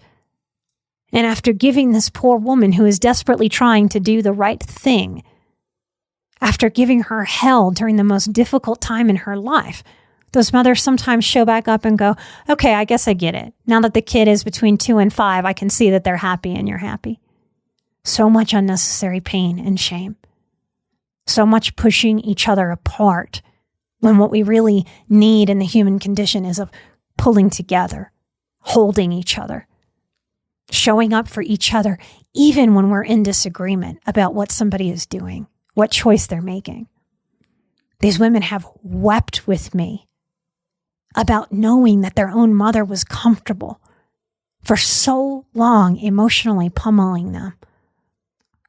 And after giving this poor woman who is desperately trying to do the right thing, after giving her hell during the most difficult time in her life, those mothers sometimes show back up and go, "Okay, I guess I get it. Now that the kid is between 2 and 5, I can see that they're happy and you're happy." So much unnecessary pain and shame. So much pushing each other apart when what we really need in the human condition is a pulling together, holding each other, showing up for each other, even when we're in disagreement about what somebody is doing, what choice they're making. These women have wept with me about knowing that their own mother was comfortable for so long, emotionally pummeling them,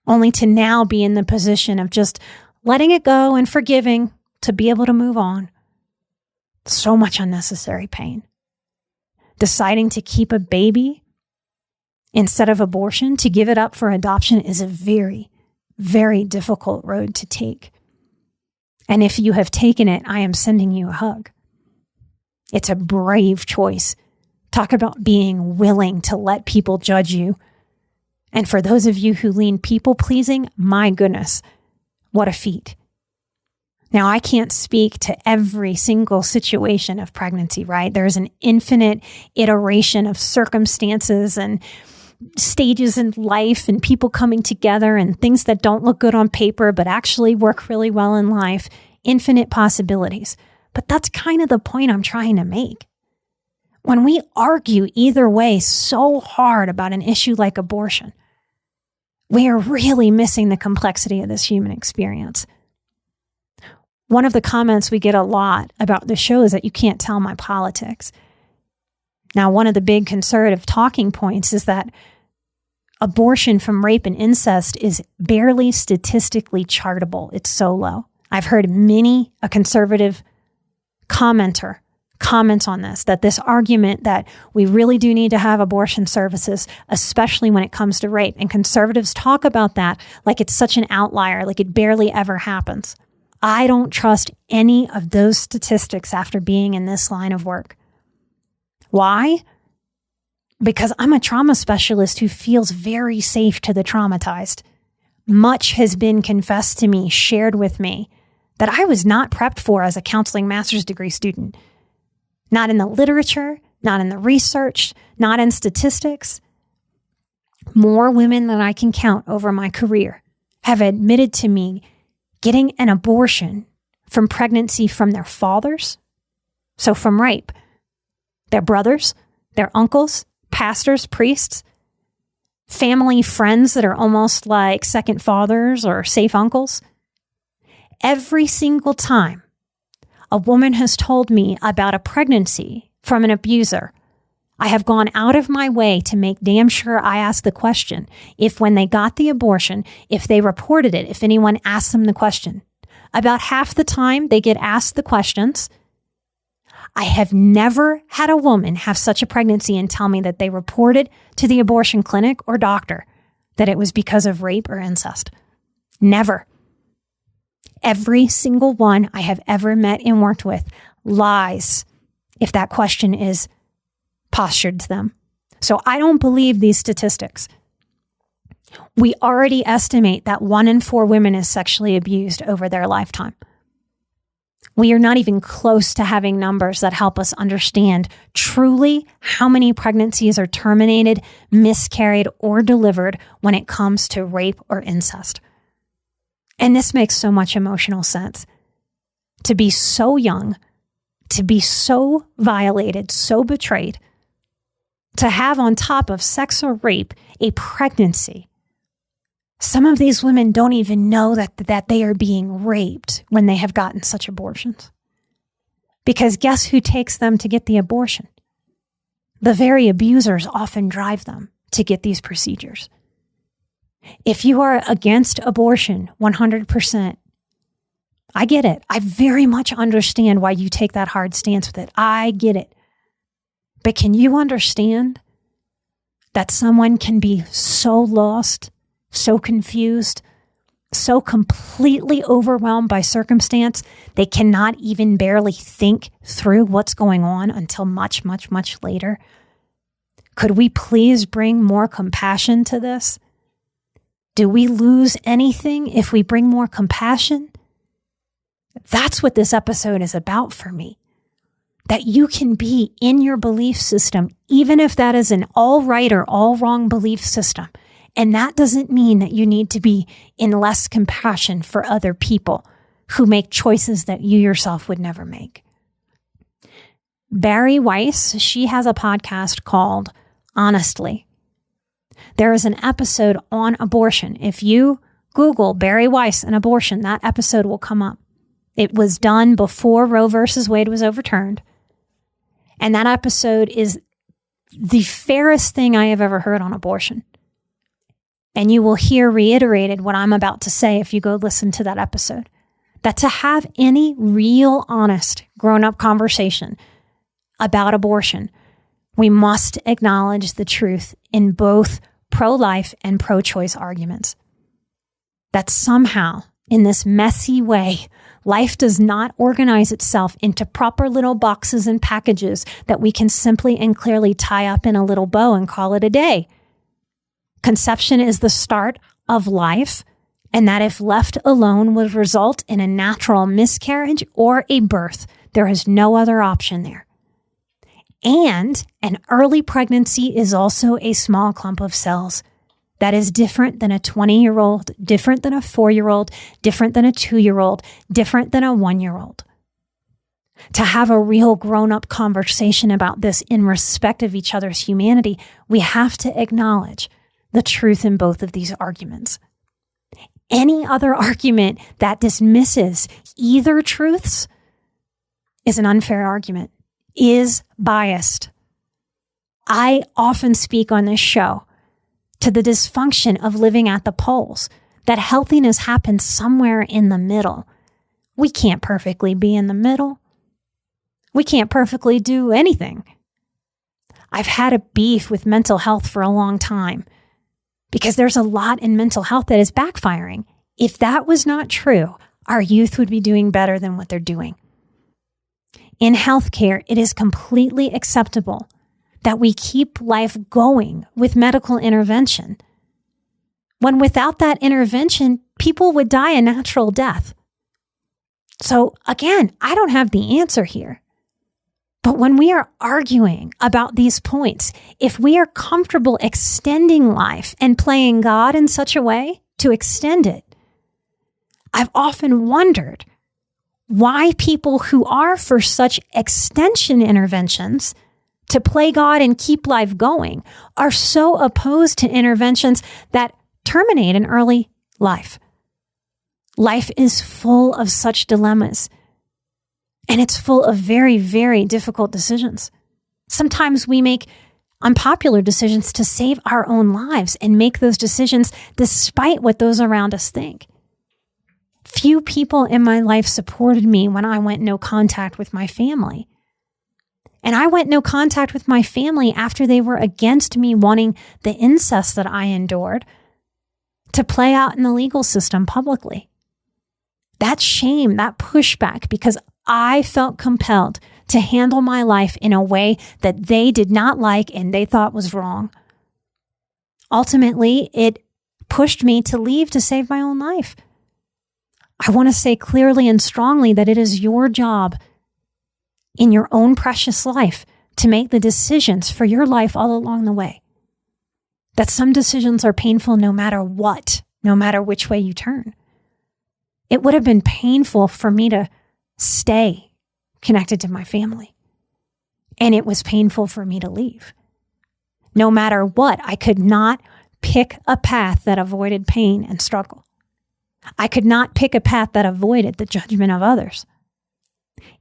only to now be in the position of just letting it go and forgiving to be able to move on. So much unnecessary pain. Deciding to keep a baby instead of abortion, to give it up for adoption, is a very, very difficult road to take. And if you have taken it, I am sending you a hug. It's a brave choice. Talk about being willing to let people judge you. And for those of you who lean people-pleasing, my goodness, what a feat. Now, I can't speak to every single situation of pregnancy, right? There's an infinite iteration of circumstances and stages in life and people coming together and things that don't look good on paper but actually work really well in life. Infinite possibilities. But that's kind of the point I'm trying to make. When we argue either way so hard about an issue like abortion, we are really missing the complexity of this human experience. One of the comments we get a lot about the show is that you can't tell my politics. Now, one of the big conservative talking points is that abortion from rape and incest is barely statistically chartable. It's so low. I've heard many a conservative commenter comment on this, that this argument that we really do need to have abortion services, especially when it comes to rape. And conservatives talk about that like it's such an outlier, like it barely ever happens. I don't trust any of those statistics after being in this line of work. Why? Because I'm a trauma specialist who feels very safe to the traumatized. Much has been confessed to me, shared with me, that I was not prepped for as a counseling master's degree student. Not in the literature, not in the research, not in statistics. More women than I can count over my career have admitted to me getting an abortion from pregnancy from their fathers, so from rape, their brothers, their uncles, pastors, priests, family friends that are almost like second fathers or safe uncles. Every single time a woman has told me about a pregnancy from an abuser, I have gone out of my way to make damn sure I ask the question if when they got the abortion, if they reported it, if anyone asked them the question. About half the time they get asked the questions. I have never had a woman have such a pregnancy and tell me that they reported to the abortion clinic or doctor that it was because of rape or incest. Never. Every single one I have ever met and worked with lies if that question is postured to them. So I don't believe these statistics. We already estimate that 1 in 4 women is sexually abused over their lifetime. We are not even close to having numbers that help us understand truly how many pregnancies are terminated, miscarried, or delivered when it comes to rape or incest. And this makes so much emotional sense. To be so young, to be so violated, so betrayed, to have on top of sex or rape a pregnancy. Some of these women don't even know that they are being raped when they have gotten such abortions. Because guess who takes them to get the abortion? The very abusers often drive them to get these procedures. If you are against abortion 100%, I get it. I very much understand why you take that hard stance with it. I get it. But can you understand that someone can be so lost, so confused, so completely overwhelmed by circumstance, they cannot even barely think through what's going on until much, much, much later? Could we please bring more compassion to this? Do we lose anything if we bring more compassion? That's what this episode is about for me. That you can be in your belief system, even if that is an all right or all wrong belief system. And that doesn't mean that you need to be in less compassion for other people who make choices that you yourself would never make. Bari Weiss, she has a podcast called Honestly. There is an episode on abortion. If you Google Bari Weiss and abortion, that episode will come up. It was done before Roe versus Wade was overturned. And that episode is the fairest thing I have ever heard on abortion. And you will hear reiterated what I'm about to say if you go listen to that episode. That to have any real, honest, grown-up conversation about abortion, we must acknowledge the truth in both pro-life and pro-choice arguments. that somehow, in this messy way, life does not organize itself into proper little boxes and packages that we can simply and clearly tie up in a little bow and call it a day. Conception is the start of life, and that if left alone would result in a natural miscarriage or a birth. There is no other option there. And an early pregnancy is also a small clump of cells. That is different than a 20-year-old, different than a 4-year-old, different than a 2-year-old, different than a 1-year-old. To have a real grown-up conversation about this in respect of each other's humanity, we have to acknowledge the truth in both of these arguments. Any other argument that dismisses either truths is an unfair argument, is biased. I often speak on this show to the dysfunction of living at the poles, that healthiness happens somewhere in the middle. We can't perfectly be in the middle. We can't perfectly do anything. I've had a beef with mental health for a long time because there's a lot in mental health that is backfiring. If that was not true, our youth would be doing better than what they're doing. In healthcare, it is completely acceptable that we keep life going with medical intervention, when without that intervention, people would die a natural death. So again, I don't have the answer here. But when we are arguing about these points, if we are comfortable extending life and playing God in such a way to extend it, I've often wondered why people who are for such extension interventions to play God and keep life going are so opposed to interventions that terminate an early life. Life is full of such dilemmas, and it's full of very, very difficult decisions. Sometimes we make unpopular decisions to save our own lives and make those decisions despite what those around us think. Few people in my life supported me when I went no contact with my family. And I went no contact with my family after they were against me wanting the incest that I endured to play out in the legal system publicly. That shame, that pushback, because I felt compelled to handle my life in a way that they did not like and they thought was wrong. Ultimately, it pushed me to leave to save my own life. I want to say clearly and strongly that it is your job in your own precious life to make the decisions for your life all along the way. That some decisions are painful no matter what, no matter which way you turn. It would have been painful for me to stay connected to my family. And it was painful for me to leave. No matter what, I could not pick a path that avoided pain and struggle. I could not pick a path that avoided the judgment of others.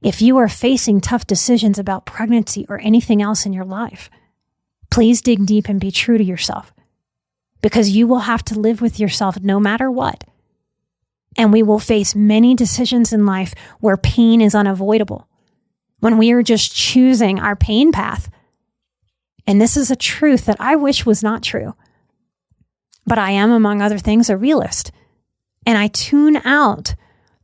If you are facing tough decisions about pregnancy or anything else in your life, please dig deep and be true to yourself, because you will have to live with yourself no matter what. And we will face many decisions in life where pain is unavoidable, when we are just choosing our pain path. And this is a truth that I wish was not true. But I am, among other things, a realist. And I tune out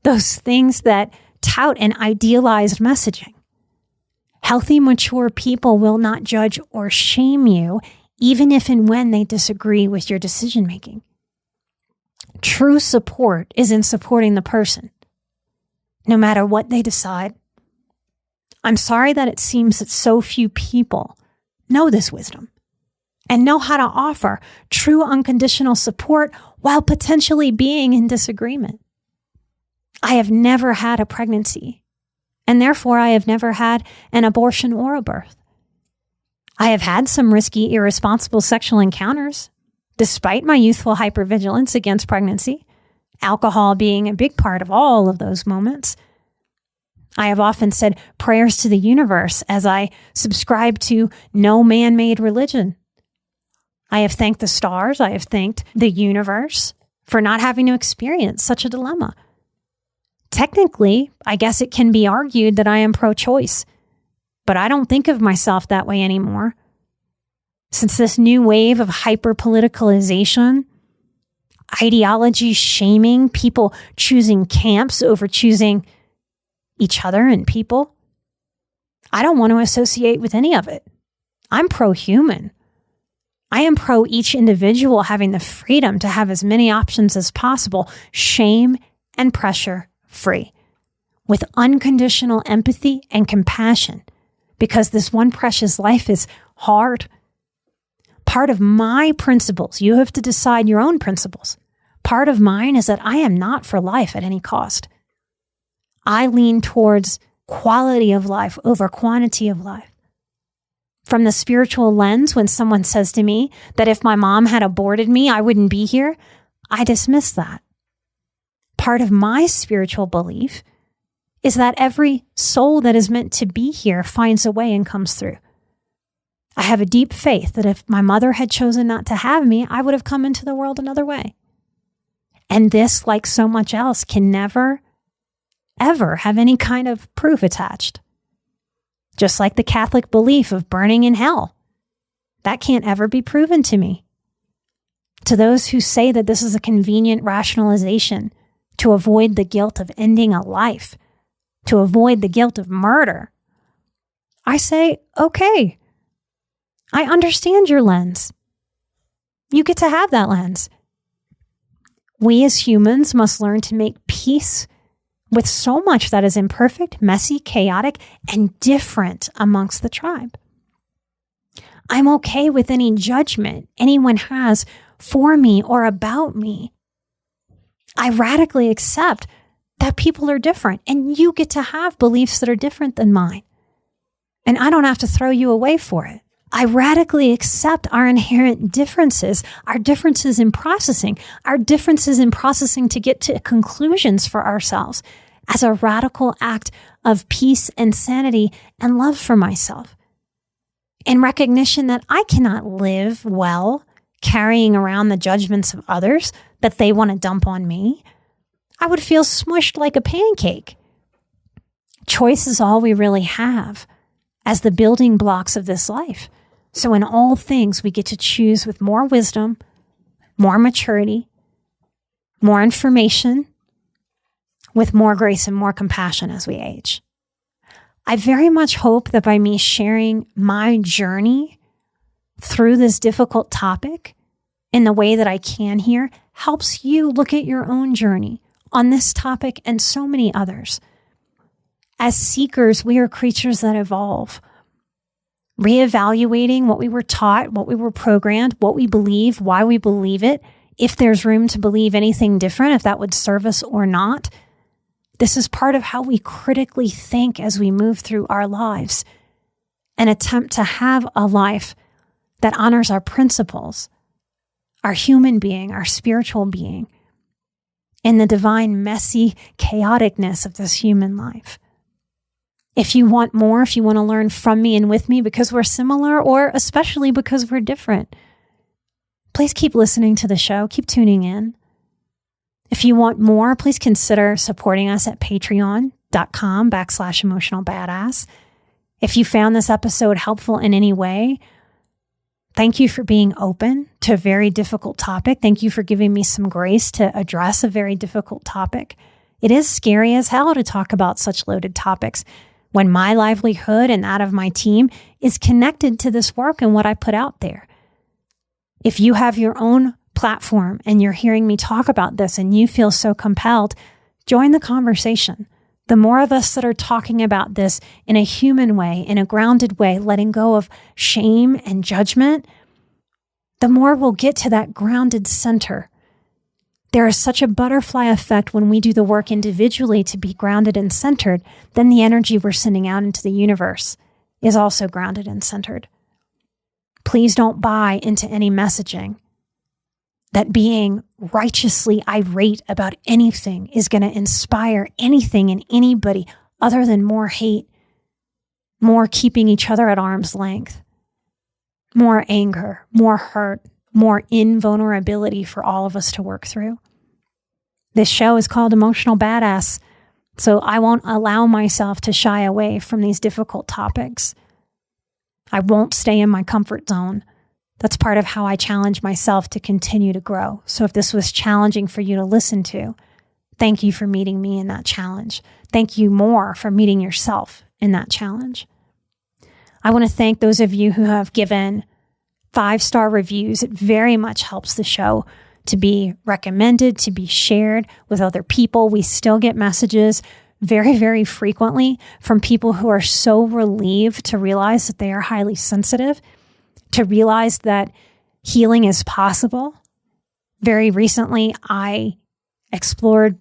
those things that tout an idealized messaging. Healthy, mature people will not judge or shame you, even if and when they disagree with your decision making. True support is in supporting the person, no matter what they decide. I'm sorry that it seems that so few people know this wisdom and know how to offer true unconditional support while potentially being in disagreement. I have never had a pregnancy, and therefore I have never had an abortion or a birth. I have had some risky, irresponsible sexual encounters, despite my youthful hypervigilance against pregnancy, alcohol being a big part of all of those moments. I have often said prayers to the universe as I subscribe to no man-made religion. I have thanked the stars, I have thanked the universe for not having to experience such a dilemma. Technically, I guess it can be argued that I am pro-choice, but I don't think of myself that way anymore. Since this new wave of hyper-politicalization, ideology shaming, people choosing camps over choosing each other and people. I don't want to associate with any of it. I'm pro-human. I am pro each individual having the freedom to have as many options as possible, shame and pressure free, with unconditional empathy and compassion, because this one precious life is hard. Part of my principles, you have to decide your own principles. Part of mine is that I am not for life at any cost. I lean towards quality of life over quantity of life. From the spiritual lens, when someone says to me that if my mom had aborted me, I wouldn't be here, I dismiss that. Part of my spiritual belief is that every soul that is meant to be here finds a way and comes through. I have a deep faith that if my mother had chosen not to have me, I would have come into the world another way. And this, like so much else, can never, ever have any kind of proof attached. Just like the Catholic belief of burning in hell. That can't ever be proven to me. To those who say that this is a convenient rationalization to avoid the guilt of ending a life, to avoid the guilt of murder, I say, okay, I understand your lens. You get to have that lens. We as humans must learn to make peace with so much that is imperfect, messy, chaotic, and different amongst the tribe. I'm okay with any judgment anyone has for me or about me. I radically accept that people are different, and you get to have beliefs that are different than mine. And I don't have to throw you away for it. I radically accept our inherent differences, our differences in processing to get to conclusions for ourselves as a radical act of peace and sanity and love for myself. In recognition that I cannot live well carrying around the judgments of others that they want to dump on me. I would feel smushed like a pancake. Choice is all we really have as the building blocks of this life. So in all things, we get to choose with more wisdom, more maturity, more information, with more grace and more compassion as we age. I very much hope that by me sharing my journey through this difficult topic in the way that I can here helps you look at your own journey on this topic and so many others. As seekers, we are creatures that evolve. Reevaluating what we were taught, what we were programmed, what we believe, why we believe it, if there's room to believe anything different, if that would serve us or not. This is part of how we critically think as we move through our lives and attempt to have a life that honors our principles, our human being, our spiritual being, and the divine, messy chaoticness of this human life. If you want more, if you want to learn from me and with me because we're similar or especially because we're different, please keep listening to the show. Keep tuning in. If you want more, please consider supporting us at patreon.com/emotionalbadass. If you found this episode helpful in any way, thank you for being open to a very difficult topic. Thank you for giving me some grace to address a very difficult topic. It is scary as hell to talk about such loaded topics when my livelihood and that of my team is connected to this work and what I put out there. If you have your own platform and you're hearing me talk about this and you feel so compelled, join the conversation. The more of us that are talking about this in a human way, in a grounded way, letting go of shame and judgment, the more we'll get to that grounded center. There is such a butterfly effect when we do the work individually to be grounded and centered, then the energy we're sending out into the universe is also grounded and centered. Please don't buy into any messaging that being righteously irate about anything is going to inspire anything in anybody other than more hate, more keeping each other at arm's length, more anger, more hurt, more invulnerability for all of us to work through. This show is called Emotional Badass, so I won't allow myself to shy away from these difficult topics. I won't stay in my comfort zone That's part of how I challenge myself to continue to grow. So if this was challenging for you to listen to, thank you for meeting me in that challenge. Thank you more for meeting yourself in that challenge. I want to thank those of you who have given 5-star reviews. It very much helps the show to be recommended, to be shared with other people. We still get messages very, very frequently from people who are so relieved to realize that they are highly sensitive, to realize that healing is possible. Very recently, I explored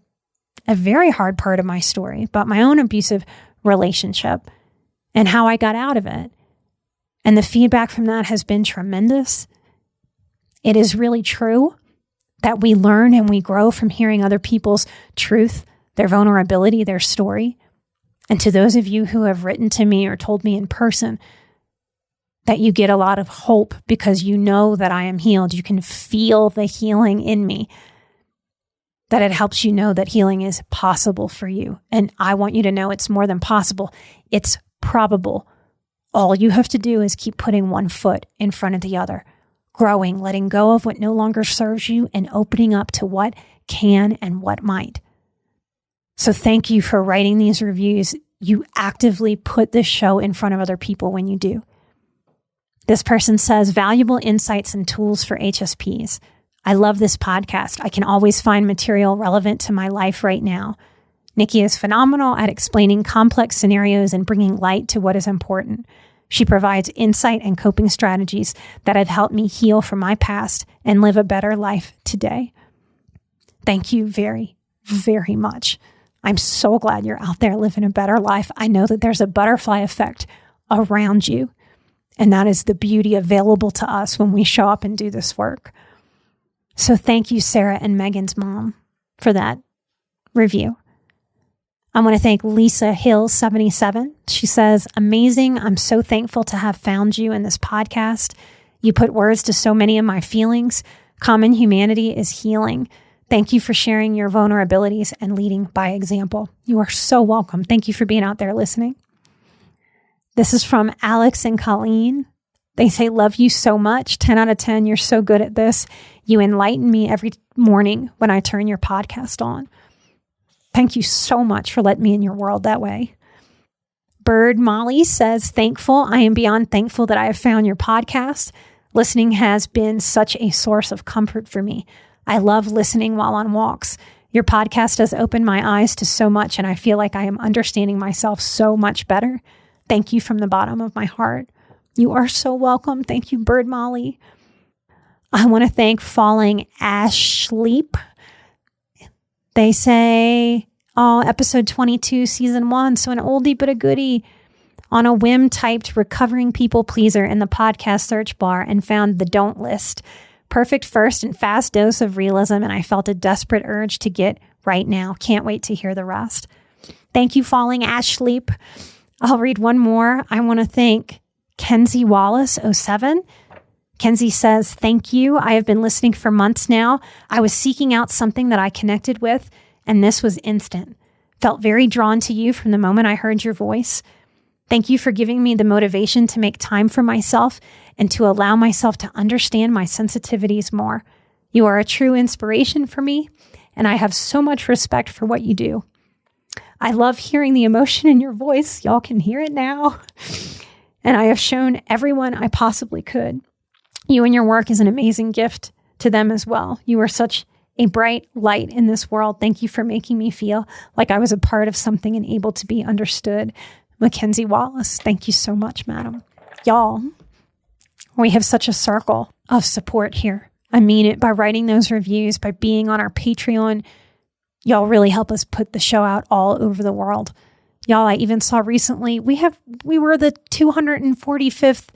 a very hard part of my story about my own abusive relationship and how I got out of it. And the feedback from that has been tremendous. It is really true that we learn and we grow from hearing other people's truth, their vulnerability, their story. And to those of you who have written to me or told me in person that you get a lot of hope because you know that I am healed, you can feel the healing in me, that it helps you know that healing is possible for you. And I want you to know it's more than possible. It's probable. All you have to do is keep putting one foot in front of the other, growing, letting go of what no longer serves you, and opening up to what can and what might. So thank you for writing these reviews. You actively put this show in front of other people when you do. This person says, valuable insights and tools for HSPs. I love this podcast. I can always find material relevant to my life right now. Nikki is phenomenal at explaining complex scenarios and bringing light to what is important. She provides insight and coping strategies that have helped me heal from my past and live a better life today. Thank you very, very much. I'm so glad you're out there living a better life. I know that there's a butterfly effect around you, and that is the beauty available to us when we show up and do this work. So thank you, Sarah and Megan's mom, for that review. I want to thank Lisa Hill 77. She says, amazing. I'm so thankful to have found you in this podcast. You put words to so many of my feelings. Common humanity is healing. Thank you for sharing your vulnerabilities and leading by example. You are so welcome. Thank you for being out there listening. This is from Alex and Colleen. They say, love you so much. 10 out of 10. You're so good at this. You enlighten me every morning when I turn your podcast on. Thank you so much for letting me in your world that way. Bird Molly says, thankful. I am beyond thankful that I have found your podcast. Listening has been such a source of comfort for me. I love listening while on walks. Your podcast has opened my eyes to so much, and I feel like I am understanding myself so much better. Thank you from the bottom of my heart. You are so welcome. Thank you, Bird Molly. I want to thank Falling Ashleep. They say, episode 22, season 1. So an oldie but a goodie. On a whim, typed recovering people pleaser in the podcast search bar and found the don't list. Perfect first and fast dose of realism, and I felt a desperate urge to get right now. Can't wait to hear the rest. Thank you, Falling Ashleep. I'll read one more. I want to thank Kenzie Wallace 07. Kenzie says, thank you. I have been listening for months now. I was seeking out something that I connected with, and this was instant. Felt very drawn to you from the moment I heard your voice. Thank you for giving me the motivation to make time for myself and to allow myself to understand my sensitivities more. You are a true inspiration for me, and I have so much respect for what you do. I love hearing the emotion in your voice. Y'all can hear it now. And I have shown everyone I possibly could. You and your work is an amazing gift to them as well. You are such a bright light in this world. Thank you for making me feel like I was a part of something and able to be understood. Mackenzie Wallace, thank you so much, madam. Y'all, we have such a circle of support here. I mean it, by writing those reviews, by being on our Patreon. Y'all really help us put the show out all over the world. Y'all, I even saw recently, we were the 245th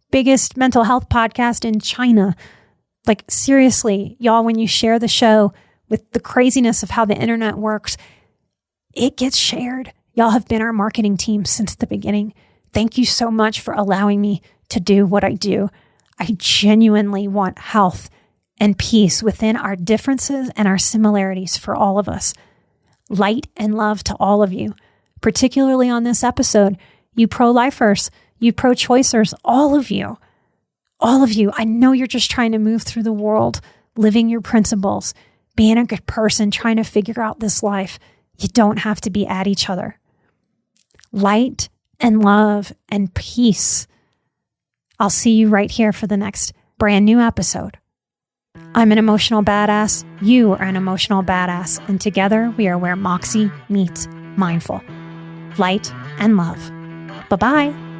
biggest mental health podcast in China. Like, seriously, y'all, when you share the show with the craziness of how the internet works, it gets shared. Y'all have been our marketing team since the beginning. Thank you so much for allowing me to do what I do. I genuinely want health and peace within our differences and our similarities for all of us. Light and love to all of you, particularly on this episode, you pro-lifers, you pro-choicers, all of you. all of you, I know you're just trying to move through the world, living your principles, being a good person, trying to figure out this life. You don't have to be at each other. Light and love and peace. I'll see you right here for the next brand new episode. I'm an emotional badass. You are an emotional badass. And together we are where Moxie meets mindful. Light and love. Bye-bye.